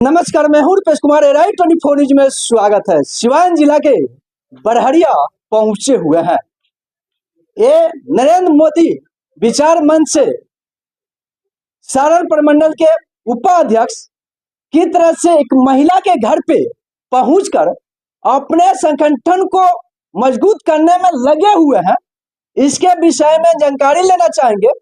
नमस्कार, मैं हूं रुपेश कुमार। राइट 24 न्यूज में स्वागत है। सिवान जिला के बरहड़िया पहुंचे हुए हैं। ये नरेंद्र मोदी विचार मंच से सारण प्रमंडल के उपाध्यक्ष की तरफ से एक महिला के घर पे पहुंचकर अपने संगठन को मजबूत करने में लगे हुए हैं। इसके विषय में जानकारी लेना चाहेंगे,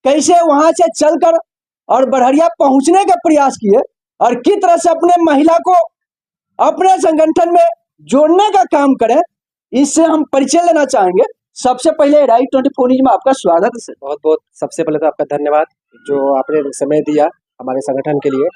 कैसे वहां से चलकर और बरहड़िया पहुंचने का प्रयास किए और किस तरह से अपने महिला को अपने संगठन में जोड़ने का काम करें। इससे हम परिचय लेना चाहेंगे। सबसे पहले राइट 24 न्यूज में आपका स्वागत है। बहुत बहुत सबसे पहले तो आपका धन्यवाद जो आपने समय दिया हमारे संगठन के लिए।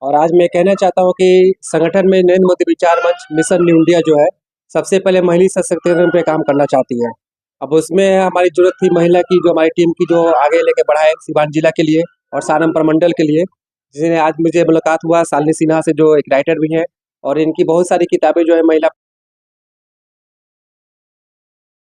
और आज मैं कहना चाहता हूं कि संगठन में नरेंद्र मोदी विचार मंच मिशन न्यू इंडिया जो है सबसे पहले महिला सशक्तिकरण पे काम करना चाहती है। अब उसमें हमारी जरूरत थी महिला की, जो हमारी टीम की जो आगे लेके बढ़ाए सिवान जिला के लिए और सारण प्रमंडल के लिए, जिन्हें आज मुझे मुलाकात हुआ शालिनी सिन्हा से, जो एक राइटर भी हैं और इनकी बहुत सारी किताबें जो है महिला।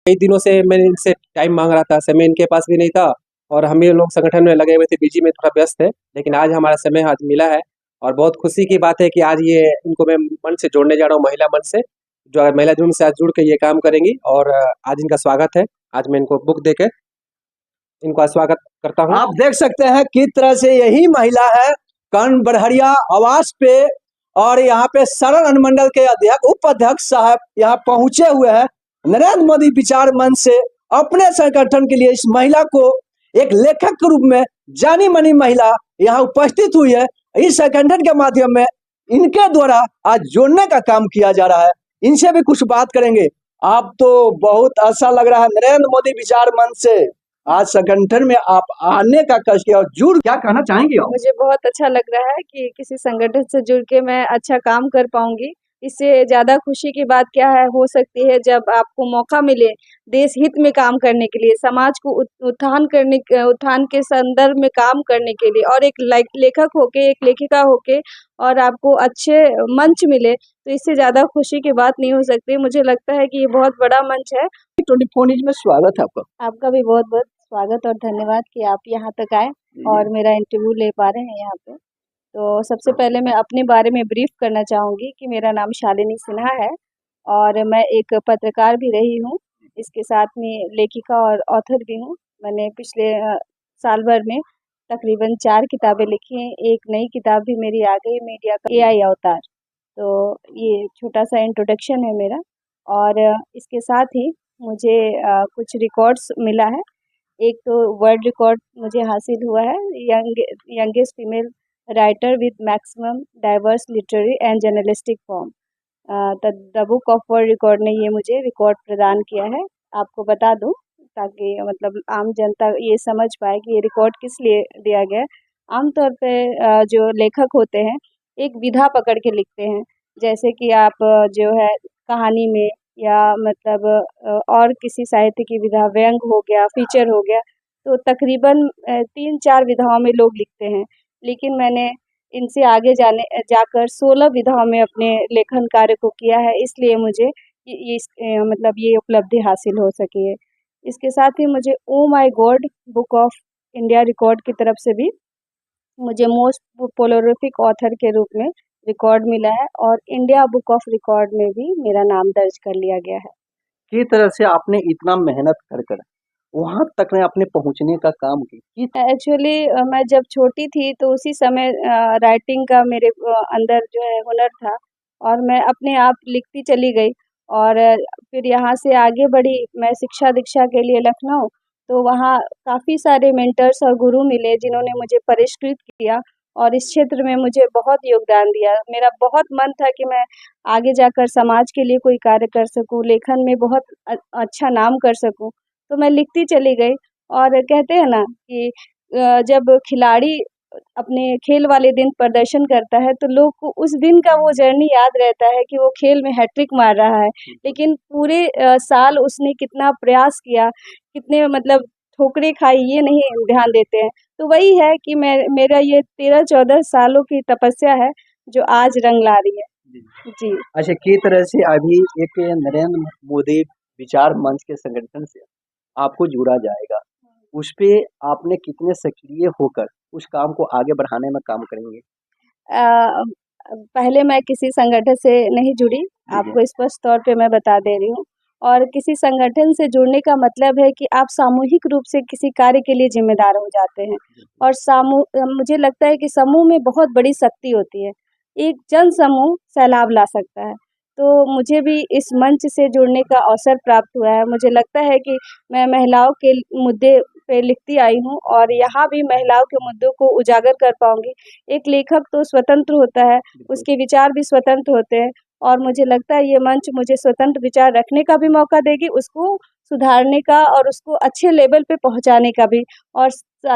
कई दिनों से मैं इनसे टाइम मांग रहा था, समय इनके पास भी नहीं था और हम ये लोग संगठन में लगे हुए थे, बिजी में थोड़ा व्यस्त थे, लेकिन आज हमारा समय आज मिला है और बहुत खुशी की बात है कि आज ये इनको मैं मंच से जोड़ने जा रहा हूँ, महिला मंच से, जो महिला जुड़ से आज जुड़ के ये काम करेंगी। और आज इनका स्वागत है। आज मैं इनको बुक देकर इनका स्वागत करता हूँ। आप देख सकते हैं किस तरह से यही महिला है कर्ण बरहड़िया आवास पे, और यहाँ पे सारण अनुमंडल के अध्यक्ष उपाध्यक्ष साहब यहाँ पहुंचे हुए हैं। नरेंद्र मोदी विचार मंच से अपने संगठन के लिए इस महिला को एक लेखक के रूप में जानी मानी महिला यहाँ उपस्थित हुई है। इस संगठन के माध्यम में इनके द्वारा आज जोड़ने का काम किया जा रहा है। इनसे भी कुछ बात करेंगे। आप तो बहुत अच्छा लग रहा है नरेंद्र मोदी विचार मंच से आज संगठन में आप आने का कष्ट किया और जुड़, क्या कहना चाहेंगे आप? मुझे बहुत अच्छा लग रहा है कि किसी संगठन से जुड़ के मैं अच्छा काम कर पाऊंगी। इससे ज्यादा खुशी की बात क्या है हो सकती है, जब आपको मौका मिले देश हित में काम करने के लिए, समाज को उत्थान के संदर्भ में काम करने के लिए, और एक लेखक होके, एक लेखिका होके, और आपको अच्छे मंच मिले, तो इससे ज्यादा खुशी की बात नहीं हो सकती। मुझे लगता है कि ये बहुत बड़ा मंच है। 24 न्यूज में स्वागत है आपका। आपका भी बहुत बहुत स्वागत और धन्यवाद कि आप यहाँ तक आए और मेरा इंटरव्यू ले पा रहे हैं यहाँ पे। तो सबसे पहले मैं अपने बारे में ब्रीफ करना चाहूँगी कि मेरा नाम शालिनी सिन्हा है और मैं एक पत्रकार भी रही हूँ। इसके साथ में लेखिका और ऑथर भी हूँ। मैंने पिछले साल भर में तकरीबन 4 किताबें लिखी हैं। एक नई किताब भी मेरी आ गई, मीडिया का AI अवतार। तो ये छोटा सा इंट्रोडक्शन है मेरा। और इसके साथ ही मुझे कुछ रिकॉर्ड्स मिला है। एक तो वर्ल्ड रिकॉर्ड मुझे हासिल हुआ है, youngest female writer with maximum diverse literary and journalistic form. The book of world record ने ये मुझे रिकॉर्ड प्रदान किया है। आपको बता दूं ताकि मतलब आम जनता ये समझ पाए कि ये रिकॉर्ड किस लिए दिया गया है। आमतौर पे जो लेखक होते हैं एक विधा पकड़ के लिखते हैं, जैसे कि आप जो है कहानी में या मतलब और किसी साहित्य की विधा, व्यंग हो गया, फीचर हो गया, तो तकरीबन 3-4 विधाओं में लोग लिखते हैं। लेकिन मैंने इनसे आगे जाकर 16 विधाओं में अपने लेखन कार्य को किया है, इसलिए मुझे मतलब ये उपलब्धि हासिल हो सकी है। इसके साथ ही मुझे oh my God book of India record की तरफ से भी मुझे मोस्ट प्रोलिफिक ऑथर के रूप में रिकॉर्ड मिला है और इंडिया बुक ऑफ रिकॉर्ड में भी मेरा नाम दर्ज कर लिया गया है। किस तरह से आपने इतना मेहनत कर कर वहां तक में आपने पहुंचने का काम किया? एक्चुअली मैं जब छोटी थी तो उसी समय राइटिंग का मेरे अंदर जो है हुनर था और मैं अपने आप लिखती चली गई। और फिर यहाँ से आगे बढ़ी मैं शिक्षा दीक्षा के लिए लखनऊ। तो वहाँ काफ़ी सारे मेंटर्स और गुरु मिले जिन्होंने मुझे परिष्कृत किया और इस क्षेत्र में मुझे बहुत योगदान दिया। मेरा बहुत मन था कि मैं आगे जाकर समाज के लिए कोई कार्य कर सकूँ, लेखन में बहुत अच्छा नाम कर सकूँ। तो मैं लिखती चली गई। और कहते हैं ना कि जब खिलाड़ी अपने खेल वाले दिन प्रदर्शन करता है तो लोग को उस दिन का वो जर्नी याद रहता है कि वो खेल में हैट्रिक मार रहा है, लेकिन पूरे साल उसने कितना प्रयास किया, कितने मतलब ठोकरें खाई, ये नहीं ध्यान देते हैं। तो वही है कि मेरा ये 13-14 सालों की तपस्या है जो आज रंग ला रही है। जी। अच्छा, किस तरह से अभी एक नरेंद्र मोदी विचार मंच के संगठन से आपको जुड़ा जाएगा, उस पे आपने कितने सक्रिय होकर उस काम को आगे बढ़ाने में काम करेंगे? पहले मैं किसी संगठन से नहीं जुड़ी, आपको स्पष्ट तौर पे मैं बता दे रही हूँ। और किसी संगठन से जुड़ने का मतलब है कि आप सामूहिक रूप से किसी कार्य के लिए ज़िम्मेदार हो जाते हैं। और मुझे लगता है कि समूह में बहुत बड़ी शक्ति होती है। एक जन समूह सैलाब ला सकता है। तो मुझे भी इस मंच से जुड़ने का अवसर प्राप्त हुआ है। मुझे लगता है कि मैं महिलाओं के मुद्दे पे लिखती आई हूँ और यहाँ भी महिलाओं के मुद्दों को उजागर कर पाऊँगी। एक लेखक तो स्वतंत्र होता है, उसके विचार भी स्वतंत्र होते हैं और मुझे लगता है ये मंच मुझे स्वतंत्र विचार रखने का भी मौका देगी, उसको सुधारने का और उसको अच्छे लेवल पे पहुँचाने का भी और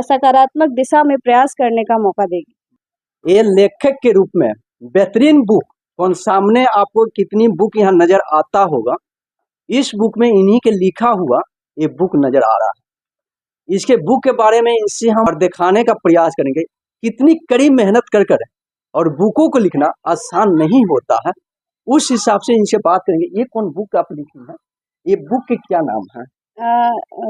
सकारात्मक दिशा में प्रयास करने का मौका देगी। ये लेखक के रूप में बेहतरीन बुक कौन, सामने आपको कितनी बुक यहाँ नजर आता होगा, इस बुक में इन्हीं के लिखा हुआ ये बुक नजर आ रहा है। इसके बुक के बारे में इनसे हम और दिखाने का प्रयास करेंगे कितनी कड़ी मेहनत कर और बुकों को लिखना आसान नहीं होता है। उस हिसाब से इनसे बात करेंगे। ये कौन बुक आप लिखी है, ये बुक के क्या नाम है?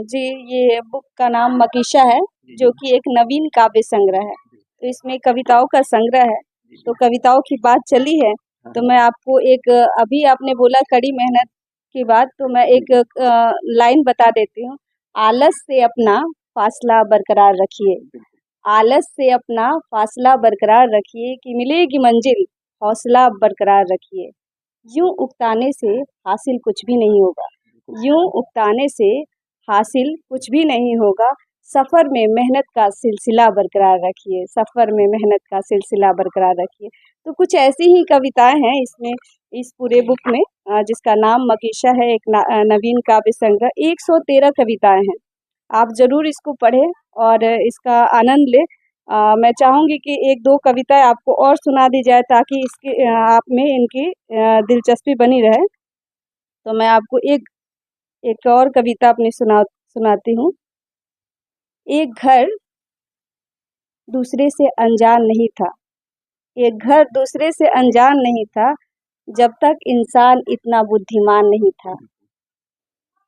जी, ये बुक का नाम मकीशा है, जो कि एक नवीन काव्य संग्रह है। तो इसमें कविताओं का संग्रह है। तो कविताओं की बात चली है तो मैं आपको एक अभी आपने बोला कड़ी मेहनत की बात, तो मैं एक लाइन बता देती हूँ। आलस से अपना फासला बरकरार रखिए, आलस से अपना फासला बरकरार रखिए कि मिलेगी मंजिल, हौसला बरकरार रखिए। यूं उकताने से हासिल कुछ भी नहीं होगा, यूं उकताने से हासिल कुछ भी नहीं होगा। सफ़र में मेहनत का सिलसिला बरकरार रखिए, सफ़र में मेहनत का सिलसिला बरकरार रखिए। तो कुछ ऐसी ही कविताएं हैं इसमें, इस पूरे बुक में, जिसका नाम मकीशा है, एक नवीन काव्य संग्रह। 113 कविताएं हैं। आप ज़रूर इसको पढ़ें और इसका आनंद लें। मैं चाहूँगी कि 1-2 कविताएं आपको और सुना दी जाए ताकि इसके आप में इनकी दिलचस्पी बनी रहे। तो मैं आपको एक और कविता अपनी सुनाती हूँ। एक घर दूसरे से अनजान नहीं था, एक घर दूसरे से अनजान नहीं था, जब तक इंसान इतना बुद्धिमान नहीं था।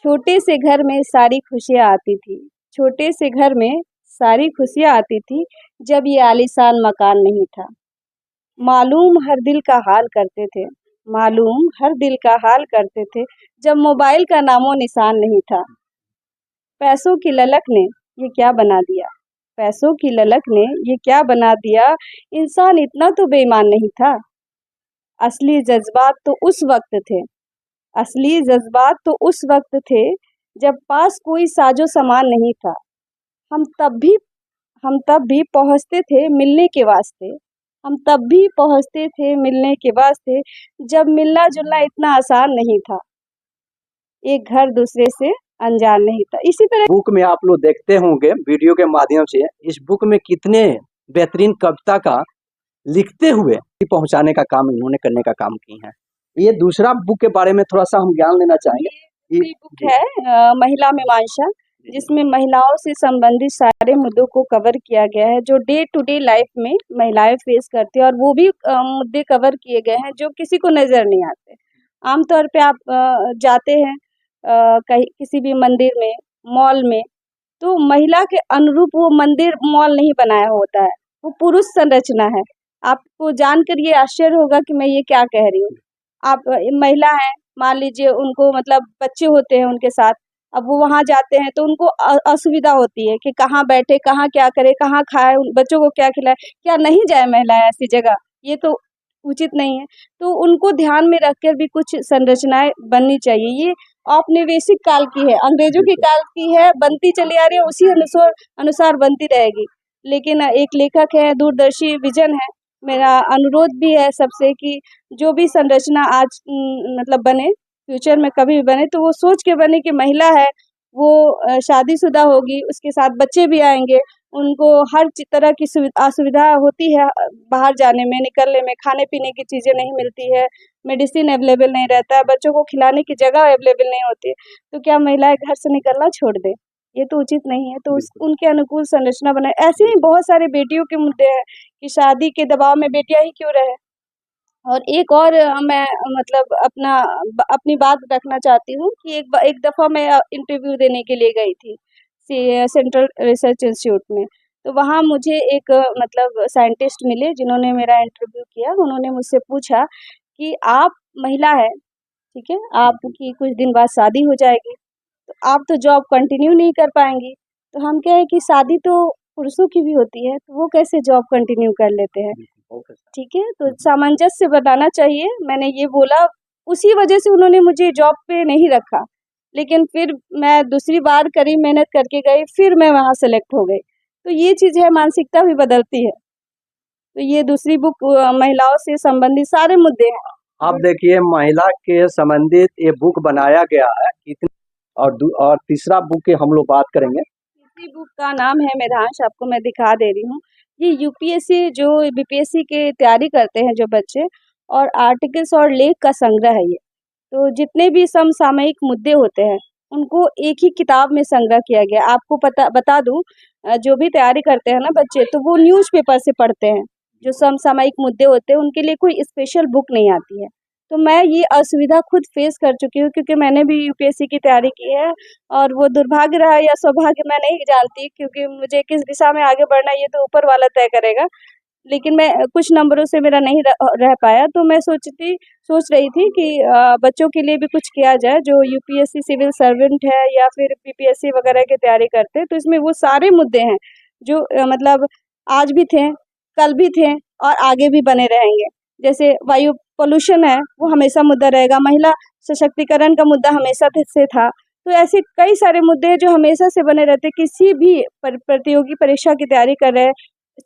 छोटे से घर में सारी खुशियाँ आती थी, छोटे से घर में सारी खुशियाँ आती थी, जब ये आलीशान मकान नहीं था। मालूम हर दिल का हाल करते थे, मालूम हर दिल का हाल करते थे, जब मोबाइल का नामो निशान नहीं था। पैसों की ललक ने ये क्या बना दिया, पैसों की ललक ने ये क्या बना दिया, इंसान इतना तो बेईमान नहीं था। असली जज्बात तो उस वक्त थे, असली जज्बात तो उस वक्त थे, जब पास कोई साजो सामान नहीं था। हम तब भी हम तब भी पहुँचते थे मिलने के वास्ते, हम तब भी पहुँचते थे मिलने के वास्ते, जब मिलना जुलना इतना आसान नहीं था। एक घर दूसरे से अनजान नहीं था। इसी तरह बुक में आप लोग देखते होंगे वीडियो के माध्यम से, इस बुक में कितने बेहतरीन कविता का लिखते हुए पहुंचाने का काम इन्होंने करने का काम की है। ये दूसरा बुक के बारे में थोड़ा सा हम ज्ञान लेना चाहेंगे। ये बुक है महिला मीमांसा, जिसमें महिलाओं से संबंधित सारे मुद्दों को कवर किया गया है, जो डे टू डे लाइफ में महिलाएं फेस करती हैं, और वो भी मुद्दे कवर किए गए हैं जो किसी को नज़र नहीं आते। आमतौर पे आप जाते हैं कहीं किसी भी मंदिर में, मॉल में, तो महिला के अनुरूप वो मंदिर मॉल नहीं बनाया होता है, वो पुरुष संरचना है। आपको जानकर ये आश्चर्य होगा कि मैं ये क्या कह रही हूँ। आप महिला हैं, मान लीजिए उनको मतलब बच्चे होते हैं उनके साथ, अब वो वहाँ जाते हैं तो उनको असुविधा होती है कि कहाँ बैठे, कहाँ क्या करे, कहाँ खाए, उन बच्चों को क्या खिलाए, क्या नहीं जाए महिलाएं ऐसी जगह, ये तो उचित नहीं है। तो उनको ध्यान में रखकर भी कुछ संरचनाएं बननी चाहिए। ये औपनिवेशिक काल की है, अंग्रेजों की काल की है, बनती चली आ रही है, उसी अनुसार बनती रहेगी। लेकिन एक लेखक है, दूरदर्शी विजन है, मेरा अनुरोध भी है सबसे कि जो भी संरचना आज मतलब बने, फ्यूचर में कभी भी बने, तो वो सोच के बने कि महिला है, वो शादीशुदा होगी, उसके साथ बच्चे भी आएंगे, उनको हर तरह की असुविधा होती है, बाहर जाने में, निकलने में, खाने पीने की चीज़ें नहीं मिलती है, मेडिसिन अवेलेबल नहीं रहता है, बच्चों को खिलाने की जगह अवेलेबल नहीं होती है, तो क्या महिलाएं घर से निकलना छोड़ दें? ये तो उचित नहीं है। तो उनके अनुकूल संरचना बनाए। ऐसे ही बहुत सारे बेटियों के मुद्दे हैं कि शादी के दबाव में बेटियां ही क्यों रहे। और एक और मैं मतलब अपनी बात रखना चाहती हूँ कि एक दफ़ा मैं इंटरव्यू देने के लिए गई थी सेंट्रल रिसर्च इंस्टीट्यूट में। तो वहाँ मुझे एक मतलब साइंटिस्ट मिले जिन्होंने मेरा इंटरव्यू किया। उन्होंने मुझसे पूछा कि आप महिला है, ठीक है, आपकी कुछ दिन बाद शादी हो जाएगी, तो आप तो जॉब कंटिन्यू नहीं कर पाएंगी। तो हम क्या है कि शादी तो पुरुषों की भी होती है, तो वो कैसे जॉब कंटिन्यू कर लेते हैं, ठीक है, तो सामंजस्य बनाना चाहिए। मैंने ये बोला, उसी वजह से उन्होंने मुझे जॉब पे नहीं रखा, लेकिन फिर मैं दूसरी बार कड़ी मेहनत करके गई, फिर मैं वहाँ सेलेक्ट हो गई। तो ये चीज़ है, मानसिकता भी बदलती है। तो ये दूसरी बुक महिलाओं से संबंधित सारे मुद्दे हैं। आप देखिए, महिला के संबंधित ये बुक बनाया गया है कितनी, और तीसरा बुक की हम लोग बात करेंगे। तीसरी बुक का नाम है मेधांश, आपको मैं दिखा दे रही हूँ। ये यूपीएससी जो बीपीएससी की तैयारी करते हैं जो बच्चे, और आर्टिकल्स और लेख का संग्रह है ये। तो जितने भी समसामयिक मुद्दे होते हैं उनको एक ही किताब में संग्रह किया गया। आपको बता दूं, जो भी तैयारी करते हैं ना बच्चे, तो वो न्यूज़पेपर से पढ़ते हैं। जो समसामयिक मुद्दे होते हैं उनके लिए कोई स्पेशल बुक नहीं आती है। तो मैं ये असुविधा खुद फेस कर चुकी हूँ, क्योंकि मैंने भी यूपीएससी की तैयारी की है। और वो दुर्भाग्य रहा या सौभाग्य मैं नहीं जानती, क्योंकि मुझे किस दिशा में आगे बढ़ना है ये तो ऊपर वाला तय करेगा। लेकिन मैं कुछ नंबरों से मेरा नहीं रह पाया, तो मैं सोच रही थी कि बच्चों के लिए भी कुछ किया जाए जो यूपीएससी सिविल सर्वेंट है या फिर पीपीएससी वगैरह की तैयारी करते हैं। तो इसमें वो सारे मुद्दे हैं जो मतलब आज भी थे, कल भी थे और आगे भी बने रहेंगे। जैसे वायु पोल्यूशन है, वो हमेशा मुद्दा रहेगा। महिला सशक्तिकरण का मुद्दा हमेशा से था। तो ऐसे कई सारे मुद्दे हैं जो हमेशा से बने रहते हैं। किसी भी प्रतियोगी परीक्षा की तैयारी कर रहे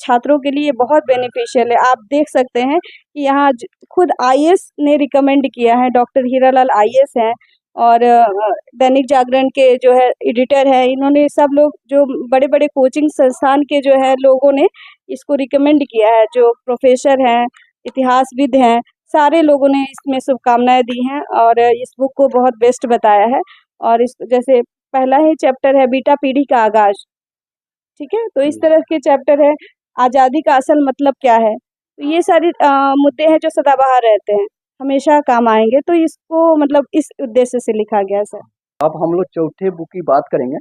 छात्रों के लिए बहुत बेनिफिशियल है। आप देख सकते हैं कि यहाँ खुद आईएएस ने रिकमेंड किया है, डॉक्टर हीरालाल आईएएस हैं, और दैनिक जागरण के जो है एडिटर है, इन्होंने सब लोग जो बड़े बड़े कोचिंग संस्थान के जो है लोगों ने इसको रिकमेंड किया है। जो प्रोफेसर हैं, इतिहासविद हैं, सारे लोगों ने इसमें शुभकामनाएं दी हैं और इस बुक को बहुत बेस्ट बताया है। और इस जैसे पहला ही चैप्टर है बीटा पीढ़ी का आगाज, ठीक है, तो इस तरह के चैप्टर है आज़ादी का असल मतलब क्या है। तो ये सारे मुद्दे हैं जो सदाबहार रहते हैं, हमेशा काम आएंगे। तो इसको मतलब इस उद्देश्य से लिखा गया है सर। अब हम लोग चौथे बुक की बात करेंगे।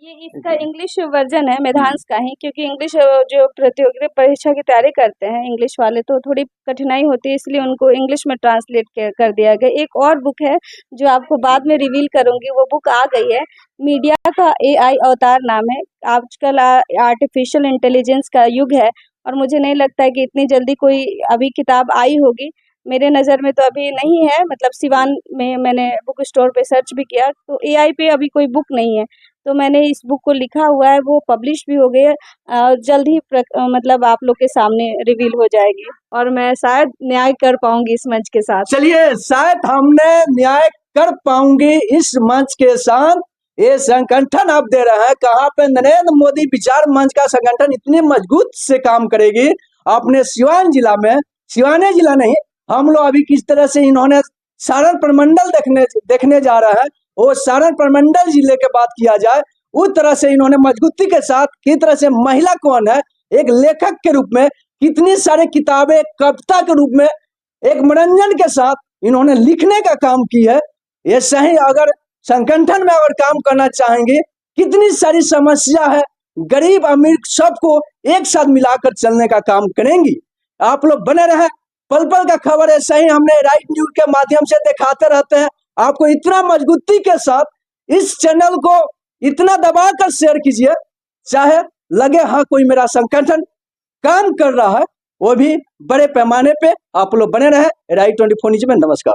ये इसका इंग्लिश वर्जन है मेधांश का ही, क्योंकि इंग्लिश जो प्रतियोगी परीक्षा की तैयारी करते हैं इंग्लिश वाले, तो थोड़ी कठिनाई होती है, इसलिए उनको इंग्लिश में ट्रांसलेट कर दिया गया। एक और बुक है जो आपको बाद में रिवील करूंगी, वो बुक आ गई है, मीडिया का एआई अवतार नाम है। आजकल आर्टिफिशियल इंटेलिजेंस का युग है और मुझे नहीं लगता है कि इतनी जल्दी कोई अभी किताब आई होगी। मेरे नज़र में तो अभी नहीं है, मतलब सिवान में मैंने बुक स्टोर पे सर्च भी किया तो एआई पे अभी कोई बुक नहीं है। तो मैंने इस बुक को लिखा हुआ है, वो पब्लिश भी हो गई है, जल्द ही मतलब आप लोग के सामने रिवील हो जाएगी और मैं शायद न्याय कर पाऊंगी इस मंच के साथ। चलिए, शायद हमने न्याय कर पाऊंगी इस मंच के साथ। ये संगठन आप दे रहे हैं, कहाँ पे नरेंद्र मोदी विचार मंच का संगठन इतने मजबूत से काम करेगी अपने सिवान जिला में। सिवाने जिला नहीं, हम लोग अभी किस तरह से इन्होंने सारण प्रमंडल देखने जा रहे हैं, वो सारण प्रमंडल जिले के बात किया जाए, उस तरह से इन्होंने मजबूती के साथ किस तरह से महिला कौन है, एक लेखक के रूप में कितनी सारी किताबें, कविता के रूप में एक मनोरंजन के साथ इन्होंने लिखने का काम की है। ये सही अगर संगठन में अगर काम करना चाहेंगे, कितनी सारी समस्या है, गरीब अमीर सबको एक साथ मिलाकर चलने का काम करेंगी। आप लोग बने रहे, पल पल का खबर है सही हमने राइट न्यूज के माध्यम से दिखाते रहते हैं आपको। इतना मजबूती के साथ इस चैनल को इतना दबाकर शेयर कीजिए, चाहे लगे हाँ कोई मेरा संगठन काम कर रहा है, वो भी बड़े पैमाने पे। आप लोग बने रहे राइट 24 न्यूज में। नमस्कार।